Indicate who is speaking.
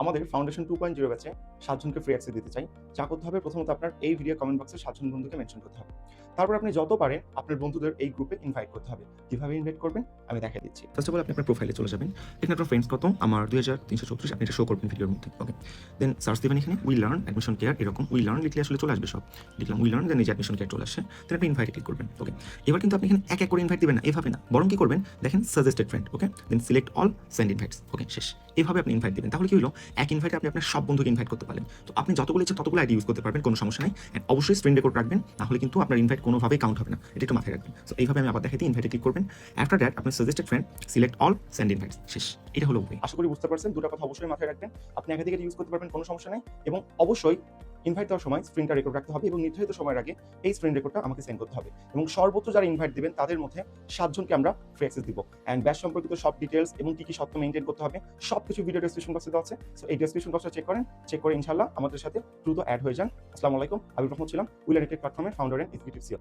Speaker 1: আমাদের ফাউন্ডেশন 2.0 ব্যাচে 7 জনকে ফ্রি অ্যাক্সেস দিতে চাই। যা করতে হবে প্রথমত আপনার এই ভিডিও কমেন্ট বক্সে 7 জন বন্ধুকে মেনশন করতে হবে। তারপর আপনি যত পারেন আপনার বন্ধুদের এই গ্রুপে ইনভাইট করতে হবে। কিভাবে ইনভাইট করবেন আমি দেখিয়ে দিচ্ছি।
Speaker 2: ফার্স্ট অফ অল আপনি আপনার প্রোফাইলে চলে যাবেন। এখানে আপনার ফ্রেন্ডস কত? আমার 2334 আপনি এটা শো করবেন ভিডিওর মধ্যে। ওকে। দেন সার্চ দিবেন এখানে উই লার্ন অ্যাডমিশন কেয়ার এরকম উই লার্ন লিখলে আসলে চলে আসবে সব। লিখলাম উই লার্ন দেন এই যে অ্যাডমিশন কেয়ার চলে আসছে। দেন আপনি ইনভাইটে ক্লিক করবেন। ওকে। এবার কিন্তু আপনি এখানে এক এক করে ইনভাইট দিবেন না, এভাবে না। বরং কি করবেন? দেখেন suggested friend. Okay. Then select all send invites. Okay শেষ। এভাবে আপনি ইনভাইট দিবেন। তাহলে কি হলো? এক ইনভাইটে আপনি আপনার সব বন্ধুকে ইনভাইট করতে পারলেন। তো আপনি যতগুলো ইচ্ছা ততগুলো আইডি ইউজ করতে পারবেন, কোনো সমস্যা নাই। এন্ড অবশ্যই স্ক্রিন রেকর্ড রাখবেন, নাহলে কিন্তু আপনার ইনভাইট কোনোভাবেই কাউন্ট হবে না। এটা একটু মাথায় রাখবেন। সো এইভাবে আমি আবার দেখাই দিই, ইনভাইটে ক্লিক করবেন। আফটার দ্যাট আপনার suggested friend select all send invites. শেষ। এটা হলো ওয়ে।
Speaker 1: আশা করি বুঝতে পারছেন। দুটো কথা অবশ্যই মাথায় রাখবেন। আপনি একাধিক ইউজ করতে পারবেন, কোনো সমস্যা নাই। এবং অবশ্যই ইনভাইট দেওয়ার সময় স্ক্রিনটা রেকর্ড রাখতে হবে এবং নির্ধারিত সময়ের আগে এই স্ক্রিন রেকর্ডটা আমাকে সেন্ড করতে হবে। এবং সর্বোচ্চ যারা ইনভাইট দিবেন তাদের মধ্যে 7 জনকে আমরা ফ্রি অ্যাক্সেস দিব। অ্যান্ড ব্যাচ সম্পর্কিত সব ডিটেইলস এবং কি কি শর্ত মেইনটেইন করতে হবে সবকিছু ভিডিও ডেসক্রিপশন বক্সে দেওয়া আছে। সো এই ডেসক্রিপশন বক্সটা চেক করেন। চেক করে ইনশাআল্লাহ আমাদের সাথে দ্রুত অ্যাড হয়ে যান। আসসালামু আলাইকুম। হাবিব রহমান ছিলাম উইলার প্ল্যাটফর্মের ফাউন্ডার এন্ড এক্সিকিউটিভ সিও।